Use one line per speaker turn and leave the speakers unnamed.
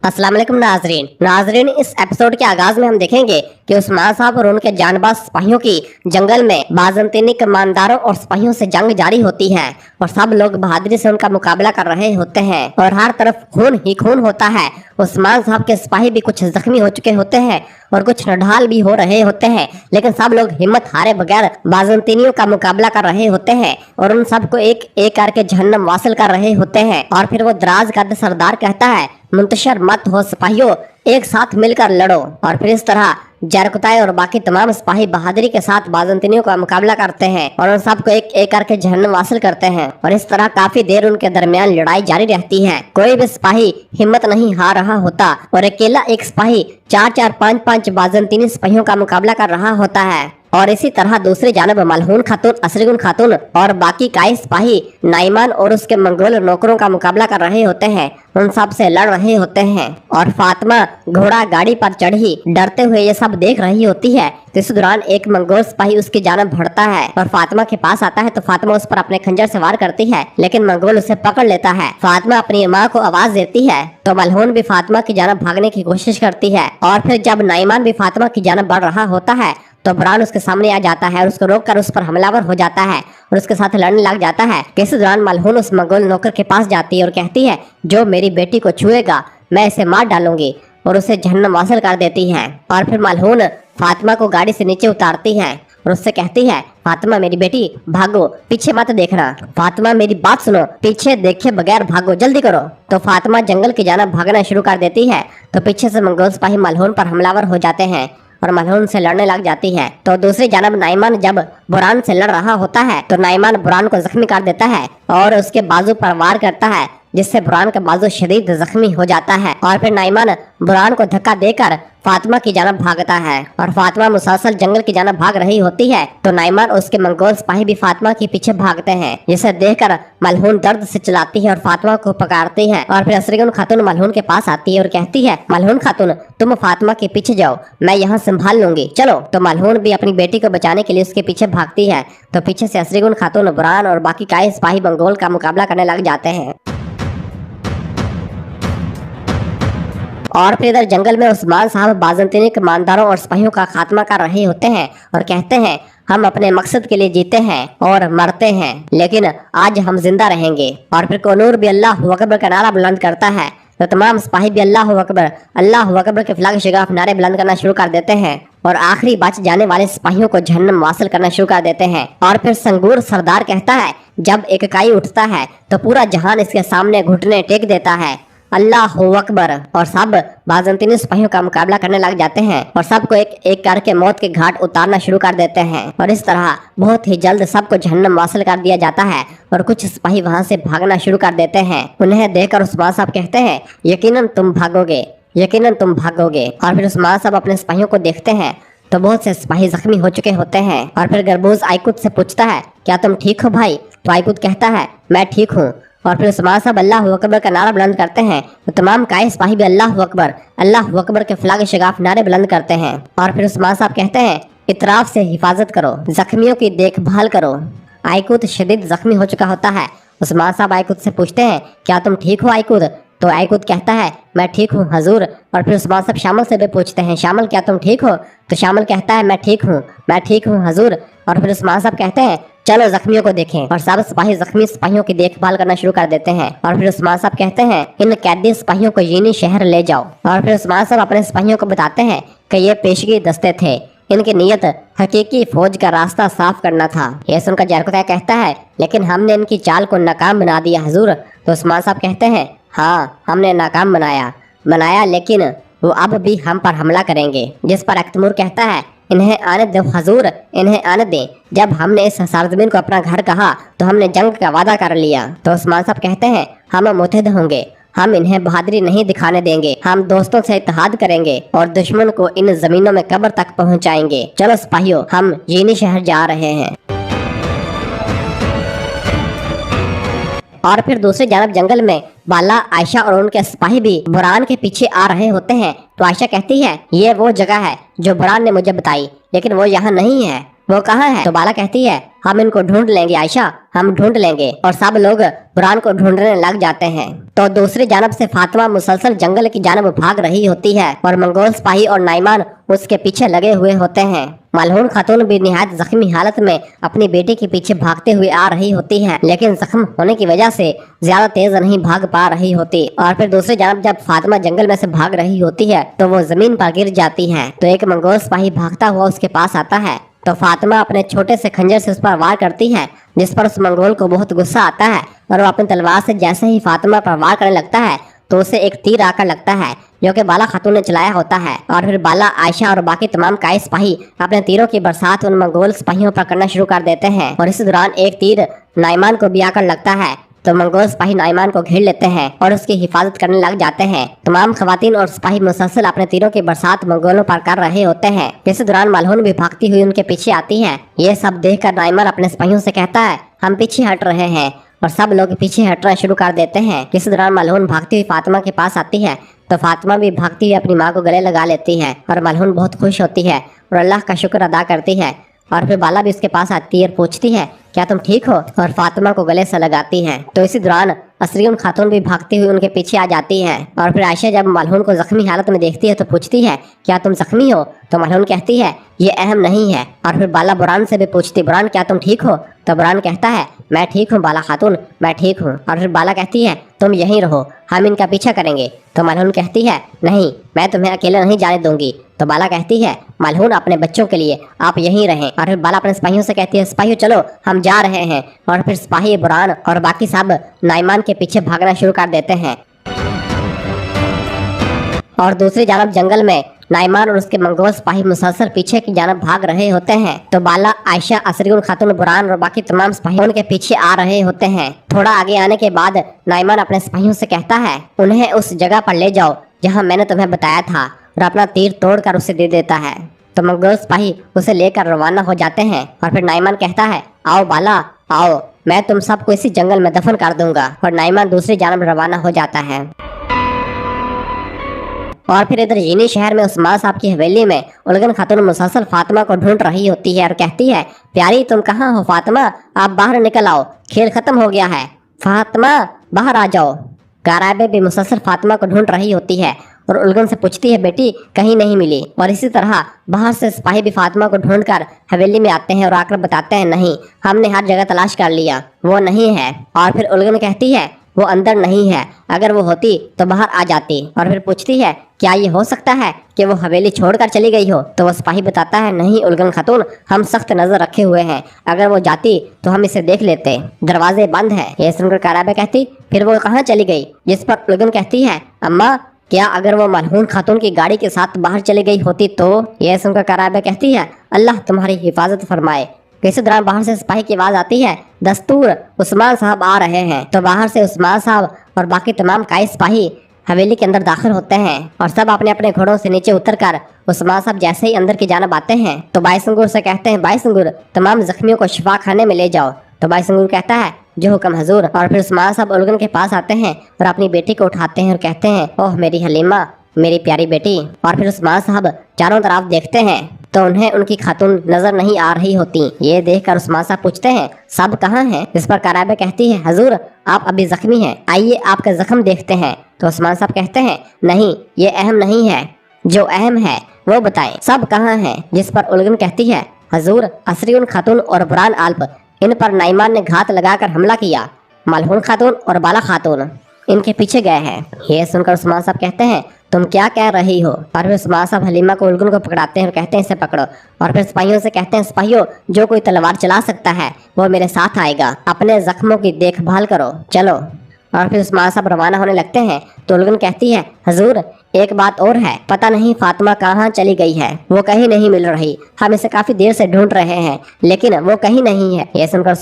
अस्सलाम वालेकुम नाजरीन, इस एपिसोड के आगाज में हम देखेंगे कि उस्मान साहब और उनके जानबाज सिपाहियों की जंगल में बाज़ंतीनी कमांडरों और सिपाहियों से जंग जारी होती है और सब लोग बहादुरी से उनका मुकाबला कर रहे होते हैं और हर तरफ खून ही खून होता है। उस्मान साहब के सिपाही भी कुछ जख्मी हो चुके होते हैं और कुछ नढाल भी हो रहे होते हैं, लेकिन सब लोग हिम्मत हारे बगैर बाज़ंतीनियों का मुकाबला कर रहे होते हैं और उन सबको एक एक करके जहन्नम वासिल कर रहे होते हैं। और फिर वो दराज कद सरदार कहता है, मुंतशर मत हो सिपाहियों, एक साथ मिलकर लड़ो। और फिर इस तरह जरकुताई और बाकी तमाम सिपाही बहादुरी के साथ बाज़ंतीनियों का मुकाबला करते हैं और उन सबको एक एक करके जहन्नम हासिल करते हैं। और इस तरह काफी देर उनके दरमियान लड़ाई जारी रहती है। कोई भी सिपाही हिम्मत नहीं हार रहा होता और अकेला एक सिपाही 4-4, 5-5 बाज़ंतीनी सिपाहियों का मुकाबला कर रहा होता है। और इसी तरह दूसरी जानब मलहून खातून, असरीगुन खातून और बाकी काई सिपाही नाइमान और उसके मंगोल नौकरों का मुकाबला कर रहे होते हैं, उन सब से लड़ रहे होते हैं। और फातिमा घोड़ा गाड़ी पर चढ़ी डरते हुए ये सब देख रही होती है। तो इस दौरान एक मंगोल सिपाही उसकी जानब बढ़ता है और फातिमा के पास आता है तो फातिमा उस पर अपने खंजर से वार करती है, लेकिन मंगोल उसे पकड़ लेता है। फातिमा अपनी माँ को आवाज देती है तो मलहून भी फातिमा की जानब भागने की कोशिश करती है। और फिर जब नाइमान भी फातिमा की जानब बढ़ रहा होता है तो बुरहान उसके सामने आ जाता है और उसको रोककर उस पर हमलावर हो जाता है और उसके साथ लड़ने लग जाता है। इस दौरान मलहून उस मंगोल नौकर के पास जाती है और कहती है, जो मेरी बेटी को छुएगा मैं इसे मार डालूंगी, और उसे जहन्नम वासिल कर देती है। और फिर मलहून फातिमा को गाड़ी से नीचे उतारती है और उससे कहती है, फातिमा मेरी बेटी भागो, पीछे मत देखना। फातिमा मेरी बात सुनो, पीछे देखे बगैर भागो, जल्दी करो। तो फातिमा जंगल की जानब भागना शुरू कर देती है तो पीछे से मंगोल सिपाही मलहून पर हमलावर हो जाते हैं और मलहून से लड़ने लग जाती है। तो दूसरी जानब नाइमान जब बुरहान से लड़ रहा होता है तो नाइमान बुरहान को जख्मी कर देता है और उसके बाजू पर वार करता है, जिससे बुरहान का बाजू शदीद जख्मी हो जाता है। और फिर नाइमान बुरहान को धक्का देकर फातिमा की जानब भागता है और फातिमा मुसलसल जंगल की जानब भाग रही होती है तो नाइमान और उसके मंगोल सिपाही भी फातिमा के पीछे भागते हैं, जिसे देखकर मलहून दर्द से चिल्लाती है और फातिमा को पकड़ती है। और फिर असरीगुन खातून मलहून के पास आती है और कहती है, मलहून खातून तुम फातिमा के पीछे जाओ, मैं यहाँ संभाल लूंगी, चलो। तो मलहून भी अपनी बेटी को बचाने के लिए उसके पीछे भागती है तो पीछे से असरीगुन खातून बुरहान और बाकी काई सिपाही मंगोल का मुकाबला करने लग जाते हैं। और फिर इधर जंगल में उस्मान साहब बाज़ंतीनी कमांडरों और सिपाहियों का खात्मा कर रहे होते हैं और कहते हैं, हम अपने मकसद के लिए जीते हैं और मरते हैं, लेकिन आज हम जिंदा रहेंगे। और फिर कोनूर भी अल्लाह अकबर का नारा बुलंद करता है तो तमाम सिपाही भी अल्लाह अकबर के फलाग शिगाफ नारे बुलंद करना शुरू कर देते हैं और आखिरी बच जाने वाले सिपाहियों को जहन्नम वासिल करना शुरू कर देते हैं। और फिर संगूर सरदार कहता है, जब एक काई उठता है तो पूरा जहान इसके सामने घुटने टेक देता है, अल्लाह अकबर। और सब बाज़ंतीनी सिपाहियों का मुकाबला करने लग जाते हैं और सबको एक एक करके मौत के घाट उतारना शुरू कर देते हैं। और इस तरह बहुत ही जल्द सबको जहन्नम वासिल कर दिया जाता है और कुछ सिपाही वहां से भागना शुरू कर देते हैं। उन्हें देखकर उस्मान साहब कहते हैं, यकीनन तुम भागोगे, यकीनन तुम भागोगे। और फिर उस्मान साहब अपने सिपाहियों को देखते हैं तो बहुत से सिपाही जख्मी हो चुके होते हैं। और फिर गरबूज आइकुत से पूछता है, क्या तुम ठीक हो भाई? तो आइकुत कहता है, मैं ठीक हूँ। और फिर उस्मान साहब अल्लाह अकबर का नारा बुलंद करते हैं तो तमाम काई सिपाही भी अल्लाह अकबर के फलाग शिगाफ नारे बुलंद करते हैं। और फिर उस्मान साहब कहते हैं, इतराफ से हिफाजत करो, जख्मियों की देखभाल करो। आइकुत शदीद जख्मी हो चुका होता है। उस्मान साहब आइकुत से पूछते हैं, क्या तुम ठीक हो आइकुत? तो आइकुत कहता है, मैं ठीक हूँ हजूर। और फिर उस्मान साहब शामिल से भी पूछते हैं, शामिल क्या तुम ठीक हो? तो शामिल कहता है, मैं ठीक हूँ हजूर। और फिर उस्मान साहब कहते हैं, चलो जख्मियों को देखें। और सब सिपाही जख्मी सिपाहियों की देखभाल करना शुरू कर देते हैं। और फिर उस्मान साहब कहते हैं, इन कैदी सिपाहियों को यीनी शहर ले जाओ। और फिर उस्मान साहब अपने सिपाहियों को बताते हैं कि ये पेशगी दस्ते थे, इनकी नीयत हकीकी फौज का रास्ता साफ करना था। ये सुनकर जरकुताई कहता है, लेकिन हमने इनकी चाल को नाकाम बना दिया हजूर। तो उस्मान साहब कहते हैं, हाँ हमने नाकाम बनाया, लेकिन वो अब भी हम पर हमला करेंगे। जिस पर अख्तमूर कहता है, इन्हें आने दो हजूर, इन्हें आने दें। जब हमने इस सरजमीन को अपना घर कहा तो हमने जंग का वादा कर लिया। तो उस्मान साहब कहते हैं, हम मुतहद होंगे, हम इन्हें बहादुरी नहीं दिखाने देंगे, हम दोस्तों से इत्तेहाद करेंगे और दुश्मन को इन जमीनों में कब्र तक पहुंचाएंगे। चलो सिपाहियों, हम यीनी शहर जा रहे हैं। और फिर दूसरी जानब जंगल में बाला, आयशा और उनके सिपाही भी बुरहान के पीछे आ रहे होते हैं। तो आयशा कहती है, ये वो जगह है जो बुरहान ने मुझे बताई, लेकिन वो यहाँ नहीं है, वो कहाँ है? तो बाला कहती है हम इनको ढूंढ लेंगे आयशा, हम ढूंढ लेंगे। और सब लोग बुरहान को ढूंढने लग जाते हैं। तो दूसरी जानब से फातिमा मुसलसल जंगल की जानब भाग रही होती है और मंगोल सिपाही और नाइमान उसके पीछे लगे हुए होते हैं। मलहून खातून भी निहायत जख्मी हालत में अपनी बेटी के पीछे भागते हुए आ रही होती है, लेकिन जख्म होने की वजह से ज्यादा तेज नहीं भाग पा रही होती। और फिर दूसरी जानब जब फातिमा जंगल में से भाग रही होती है तो वो जमीन पर गिर जाती है। तो एक मंगोल सिपाही भागता हुआ उसके पास आता है। तो फातिमा अपने छोटे से खंजर से उस पर वार करती है, जिस पर उस मंगोल को बहुत गुस्सा आता है और वो अपनी तलवार से जैसे ही फातिमा पर वार करने लगता है तो उसे एक तीर आकर लगता है जो कि बाला खातून ने चलाया होता है। और फिर बाला, आयशा और बाकी तमाम काई सिपाही अपने तीरों की बरसात उन मंगोल सिपाहियों पर करना शुरू कर देते हैं। और इस दौरान एक तीर नाइमान को भी आकर लगता है। तो मंगोल सिपाही नाइमान को घेर लेते हैं और उसकी हिफाजत करने लग जाते हैं। तमाम खवातीन और सिपाही मुसलसल अपने तीरों की बरसात मंगोलों पर कर रहे होते हैं। इस दौरान मलहून भी भागती हुई उनके पीछे आती है। ये सब देखकर नाइमान अपने सिपाहियों से कहता है हम पीछे हट रहे हैं, और सब लोग पीछे हटना शुरू कर देते हैं। इस दौरान मलहून भागती हुई फातिमा के पास आती है। तो फातिमा भी भागती हुई अपनी माँ को गले लगा लेती है और मलहून बहुत खुश होती है और अल्लाह का शुक्र अदा करती है। और फिर बाला भी उसके पास आती है और पूछती है क्या तुम ठीक हो, और फातिमा को गले से लगाती है। तो इसी दौरान असरियन खातून भी भागती हुई उनके पीछे आ जाती है। और फिर आयशा जब मलहून को जख्मी हालत में देखती है तो पूछती है क्या तुम जख्मी हो? तो मलहून कहती है ये अहम नहीं है। और फिर बाला बुरहान से भी पूछती बुरहान क्या तुम ठीक हो? तो बुरहान कहता है मैं ठीक हूँ बाला खातून, मैं ठीक हूँ। और फिर बाला कहती है तुम यहीं रहो, हम इनका पीछा करेंगे। तो मलहून कहती है नहीं, मैं तुम्हें अकेले नहीं जाने दूंगी। तो बाला कहती है मलहून अपने बच्चों के लिए आप यहीं रहें। और फिर बाला अपने सिपाहियों से कहती है सिपाहियों चलो हम जा रहे हैं। और फिर सिपाही बुरहान और बाकी सब नाइमान के पीछे भागना शुरू कर देते हैं। और दूसरी जानब जंगल में नाइमान और उसके मंगोल सिपाही मुसलसल पीछे की जानब भाग रहे होते हैं। तो बाला, आयशा, असरियन खातून, बुरहान और बाकी तमाम सिपाही उनके पीछे आ रहे होते हैं। थोड़ा आगे आने के बाद नाइमान अपने सिपाहियों से कहता है उन्हें उस जगह पर ले जाओ जहाँ मैंने तुम्हें बताया था, और अपना तीर तोड़कर उसे दे देता है। तो मंगोल सिपाही उसे लेकर रवाना हो जाते हैं। और फिर नाइमान कहता है आओ बाला आओ, मैं तुम सबको इसी जंगल में दफन कर दूंगा। और नाइमान दूसरी जानब रवाना हो जाता है। और फिर इधर जीनी शहर में उस्मान साहब की हवेली में उलगन खातून मुसलसल फातिमा को ढूंढ रही होती है और कहती है प्यारी तुम कहाँ हो फातिमा, आप बाहर निकल आओ, खेल खत्म हो गया है, फातिमा बाहर आ जाओ। गाराबे भी मुसलसल फातिमा को ढूंढ रही होती है और उलगन से पूछती है बेटी कहीं नहीं मिली। और इसी तरह बाहर से सिपाही भी फातिमा को ढूंढकर हवेली में आते हैं और आकर बताते हैं नहीं, हमने हर जगह तलाश कर लिया, वो नहीं है। और फिर उलगन कहती है वो अंदर नहीं है, अगर वो होती तो बाहर आ जाती। और फिर पूछती है क्या ये हो सकता है कि वो हवेली छोड़कर चली गई हो? तो वो सिपाही बताता है नहीं उलगन खातून, हम सख्त नजर रखे हुए हैं, अगर वो जाती तो हम इसे देख लेते, दरवाजे बंद हैं। ये सुनकर काराबे कहती फिर वो कहाँ चली गई? जिस पर उलगन कहती है अम्मा क्या अगर वो मलहून खातून की गाड़ी के साथ बाहर चली गई होती तो? ये सुनकर काराबे कहती है अल्लाह तुम्हारी हिफाजत फरमाए। इसी दौरान बाहर से सिपाही की आवाज आती है दस्तूर उस्मान साहब आ रहे हैं। तो बाहर से उस्मान साहब और बाकी तमाम काई सिपाही हवेली के अंदर दाखिल होते हैं और सब अपने अपने घोड़ों से नीचे उतरकर उस्मान साहब जैसे ही अंदर की जानब आते हैं तो बाईसंगुर से कहते हैं बाईसंगुर तमाम जख्मियों को शिफा खाने में ले जाओ। तो बाईसंगुर कहता है जो हुक्म हजूर। और फिर उस्मान साहब उलगन के पास आते हैं और अपनी बेटी को उठाते हैं और कहते हैं ओह मेरी हलीमा, मेरी प्यारी बेटी। और फिर उस्मान साहब चारों तरफ देखते हैं तो उन्हें उनकी खातून नजर नहीं आ रही होती। ये देखकर उस्मान साहब पूछते हैं सब कहाँ हैं? इस पर काराबे कहती है हजूर आप अभी जख्मी हैं, आइए आपका जख्म देखते हैं। तो उस्मान साहब कहते हैं नहीं ये अहम नहीं है, जो अहम है वो बताएं, सब कहाँ हैं? जिस पर उलगन कहती है हजूर असरियन खातून और बुरहान आल्प, इन पर नाइमान ने घात लगाकर हमला किया, मलहून खातून और बाला खातून इनके पीछे गए हैं। ये सुनकर उस्मान साहब कहते हैं तुम क्या कह रही हो? और फिर उस्मान साहब हलीमा को उलगन को पकड़ाते हैं और कहते हैं इसे पकड़ो। और फिर सिपाहियों से कहते हैं सिपाहियों जो कोई तलवार चला सकता है वो मेरे साथ आएगा, अपने जख्मों की देखभाल करो, चलो। और फिर उस्मान साहब रवाना होने लगते हैं तो उलगन कहती है हजूर एक बात और है, पता नहीं फातिमा कहाँ चली गई है, वो कहीं नहीं मिल रही, हम इसे काफी देर से ढूंढ रहे हैं लेकिन वो कहीं नहीं है। ये सुनकर